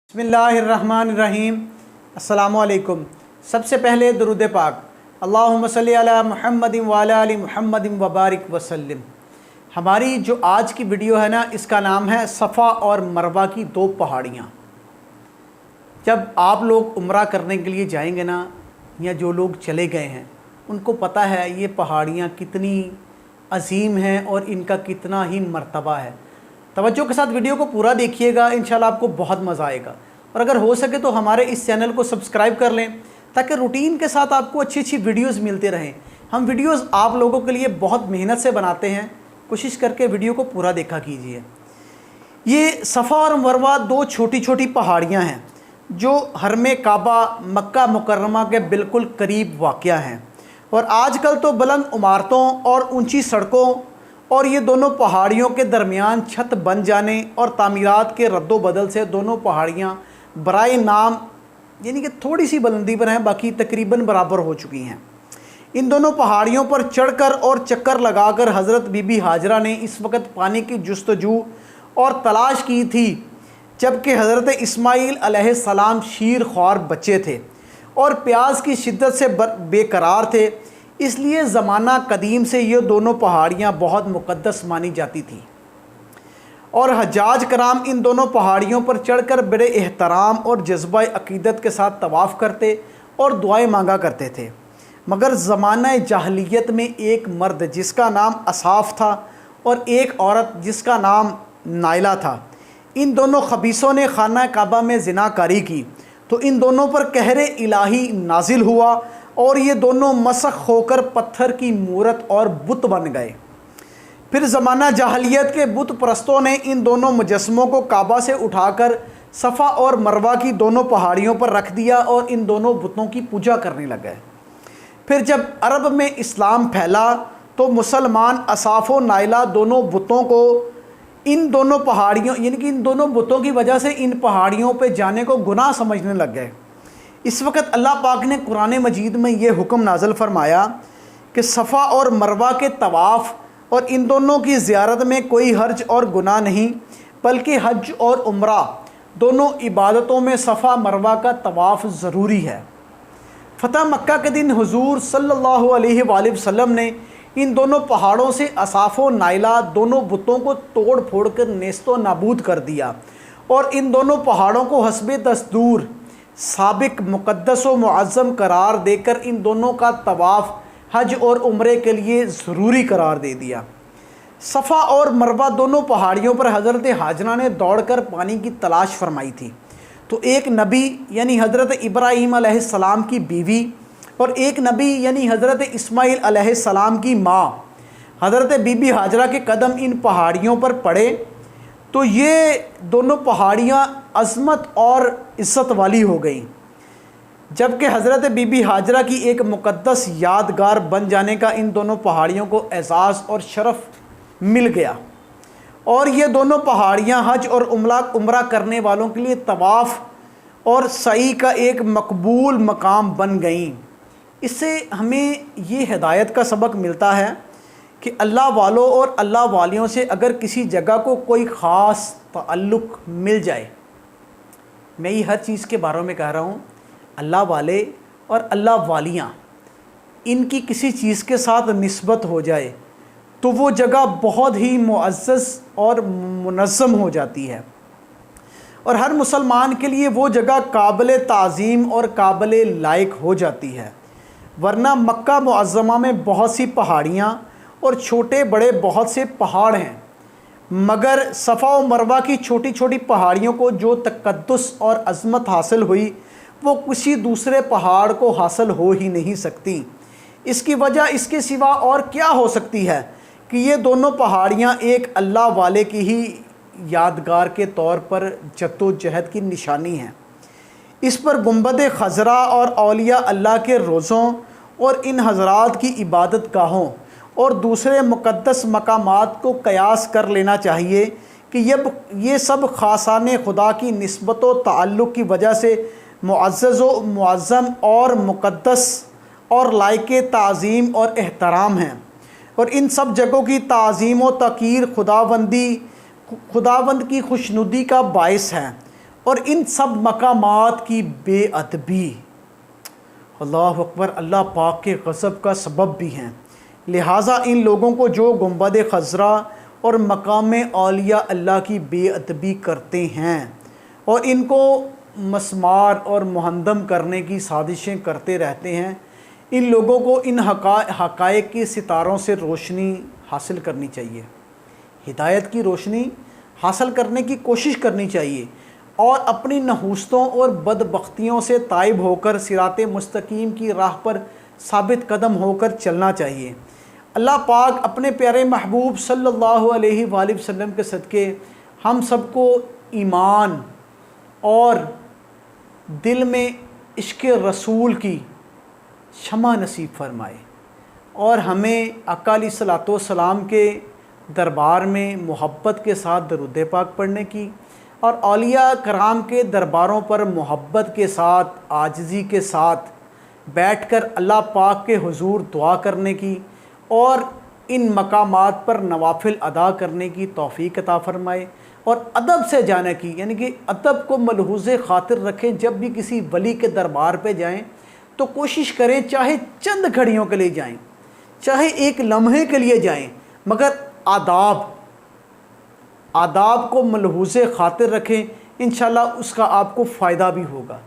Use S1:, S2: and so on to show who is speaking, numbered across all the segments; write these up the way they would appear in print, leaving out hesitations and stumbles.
S1: बिस्मिल्लाहिर्रहमानिर्रहीम। अस्सलामुअलैकुम। सबसे पहले दुरूद पाक, अल्लाहुम्मा सल्ली अला मुहम्मदिन व अला आलि मुहम्मदिन व बारिक वसल्लिम। हमारी जो आज की वीडियो है ना, इसका नाम है सफ़ा और मरवा की दो पहाड़ियाँ। जब आप लोग उम्रा करने के लिए जाएंगे ना, या जो लोग चले गए हैं उनको पता है ये पहाड़ियाँ कितनी अजीम हैं और इनका कितना ही मर्तबा है। तवज्जो के साथ वीडियो को पूरा देखिएगा, इंशाल्लाह आपको बहुत मज़ा आएगा। और अगर हो सके तो हमारे इस चैनल को सब्सक्राइब कर लें ताकि रूटीन के साथ आपको अच्छी अच्छी वीडियोस मिलते रहें। हम वीडियोस आप लोगों के लिए बहुत मेहनत से बनाते हैं, कोशिश करके वीडियो को पूरा देखा कीजिए। ये सफ़ा और मरवा दो छोटी छोटी पहाड़ियाँ हैं जो हरम काबा मक्का मुकर्रमा के बिल्कुल करीब वाक़या हैं। और आजकल तो बुलंद इमारतों और ऊंची सड़कों और ये दोनों पहाड़ियों के दरमियान छत बन जाने और तामीरात के रद्दो बदल से दोनों पहाड़ियाँ बराए नाम यानी कि थोड़ी सी बुलंदी पर हैं, बाकी तकरीबन बराबर हो चुकी हैं। इन दोनों पहाड़ियों पर चढ़कर और चक्कर लगाकर हज़रत बीबी हाजरा ने इस वक्त पानी की जुस्तजू और तलाश की थी, जबकि हज़रत इस्माईल अलैहिस्सलाम शीर ख्वार बच्चे थे और प्यास की शिद्दत से बेकरार थे। इसलिए ज़माना कदीम से ये दोनों पहाड़ियाँ बहुत मुक़द्दस मानी जाती थी और हज्जाज कराम इन दोनों पहाड़ियों पर चढ़कर बड़े एहतराम और जज्बा अक़ीदत के साथ तवाफ़ करते और दुआएं मांगा करते थे। मगर ज़माना जाहलियत में एक मर्द जिसका नाम असाफ़ था और एक औरत जिसका नाम नाइला था, इन दोनों खबीसों ने खाना काबा में ज़िनाकारी की तो इन दोनों पर कहरे इलाही नाजिल हुआ और ये दोनों मसख होकर पत्थर की मूरत और बुत बन गए। फिर ज़माना जाहलियत के बुत परस्तों ने इन दोनों मुजस्मों को काबा से उठाकर सफ़ा और मरवा की दोनों पहाड़ियों पर रख दिया और इन दोनों बुतों की पूजा करने लगे। फिर जब अरब में इस्लाम फैला तो मुसलमान असाफ़ व नाइला दोनों बुतों को इन दोनों पहाड़ियों यानी कि इन दोनों बुतों की वजह से इन पहाड़ियों पर जाने को गुनाह समझने लग गए। इस वक्त अल्लाह पाक ने कुरान मजीद में ये हुक्म नाज़िल फरमाया कि सफ़ा और मरवा के तवाफ़ और इन दोनों की ज़ियारत में कोई हर्ज और गुनाह नहीं, बल्कि हज और उम्रा दोनों इबादतों में सफ़ा मरवा का तवाफ़ ज़रूरी है। फ़तह मक्का के दिन हुज़ूर सल्लल्लाहु अलैहि वसल्लम ने इन दोनों पहाड़ों से असाफ़ व नाइला दोनों बुतों को तोड़ फोड़ कर नेस्तो नाबूद कर दिया और इन दोनों पहाड़ों को हस्बे दस्तूर साबिक मुक़द्दस व मुअज़्ज़म करार देकर इन दोनों का तवाफ़ हज और उम्रे के लिए ज़रूरी करार दे दिया। सफ़ा और मरवा दोनों पहाड़ियों पर हज़रत हाजरा ने दौड़कर पानी की तलाश फरमाई थी तो एक नबी यानी हज़रत इब्राहीम अलैहिस्सलाम की बीवी और एक नबी यानी हज़रत इस्माईल अलैहिस्सलाम की माँ हज़रत बीबी हाजरा के कदम इन पहाड़ियों पर पड़े तो ये दोनों पहाड़ियाँ अज़मत और इज़्ज़त वाली हो गई, जबकि हज़रत बीबी हाजरा की एक मुक़द्दस यादगार बन जाने का इन दोनों पहाड़ियों को एज़ाज़ और शरफ़ मिल गया और ये दोनों पहाड़ियाँ हज और उम्रा करने वालों के लिए तवाफ़ और सई का एक मकबूल मकाम बन गईं। इससे हमें ये हिदायत का सबक मिलता है कि अल्लाह वालों और अल्लाह वालियों से अगर किसी जगह को कोई ख़ास ताल्लुक़ मिल जाए, मैं ये हर चीज़ के बारे में कह रहा हूँ, अल्लाह वाले और अल्लाह वालियाँ इनकी किसी चीज़ के साथ निस्बत हो जाए तो वो जगह बहुत ही मुअज़्ज़ज़ और मुनज़्ज़म हो जाती है और हर मुसलमान के लिए वो जगह काबिल ताज़ीम और काबिल लायक हो जाती है। वरना मक्का मुअज़्ज़मा में बहुत सी पहाड़ियाँ और छोटे बड़े बहुत से पहाड़ हैं, मगर सफ़ा और मरवा की छोटी छोटी पहाड़ियों को जो तक़द्दुस और अज़मत हासिल हुई वो किसी दूसरे पहाड़ को हासिल हो ही नहीं सकती। इसकी वजह इसके सिवा और क्या हो सकती है कि ये दोनों पहाड़ियाँ एक अल्लाह वाले की ही यादगार के तौर पर जद्दोजहद की निशानी हैं। इस पर गुंबद खज़रा और औलिया अल्लाह के रोज़ों और इन हज़रात की इबादत गाहों और दूसरे मुक़द्दस मकामात को क़यास कर लेना चाहिए कि ये सब ख़ासाने खुदा की निस्बत व ताल्लुक़ की वजह से मुअज़्ज़ज़ व मुअज़्ज़म और मुक़द्दस और लायक ताज़ीम और एहतराम हैं और इन सब जगहों की ताज़ीम व तक़ीर खुदावंद की खुशनुदी का बायस है اور ان سب مقامات کی بے ادبی اللہ اکبر اللہ پاک کے غضب کا سبب بھی ہیں۔ لہٰذا ان لوگوں کو جو گنبد خضرا اور مقام اولیاء اللہ کی بے ادبی کرتے ہیں اور ان کو مسمار اور مہندم کرنے کی سازشیں کرتے رہتے ہیں، ان لوگوں کو ان حقائق کی ستاروں سے روشنی حاصل کرنی چاہیے، ہدایت کی روشنی حاصل کرنے کی کوشش کرنی چاہیے، اور اپنی نحوستوں اور بدبختیوں سے تائب ہو کر صراط مستقیم کی راہ پر ثابت قدم ہو کر چلنا چاہیے۔ اللہ پاک اپنے پیارے محبوب صلی اللہ علیہ وآلہ وسلم کے صدقے ہم سب کو ایمان اور دل میں عشق رسول کی شمع نصیب فرمائے، اور ہمیں آقا علیہ الصلوۃ والسلام کے دربار میں محبت کے ساتھ درود پاک پڑھنے کی، اور اولیاء کرام کے درباروں پر محبت کے ساتھ عاجزی کے ساتھ بیٹھ کر اللہ پاک کے حضور دعا کرنے کی اور ان مقامات پر نوافل ادا کرنے کی توفیق عطا فرمائے، اور ادب سے جانے کی، یعنی کہ ادب کو ملحوظ خاطر رکھیں۔ جب بھی کسی ولی کے دربار پہ جائیں تو کوشش کریں چاہے چند گھڑیوں کے لیے جائیں، چاہے ایک لمحے کے لیے جائیں، مگر آداب کو ملحوظ خاطر رکھیں، انشاءاللہ اس کا آپ کو فائدہ بھی ہوگا۔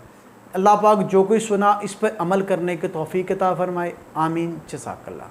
S1: اللہ پاک جو کوئی سنا اس پر عمل کرنے کے توفیق عطا فرمائے، آمین، جزاک اللہ۔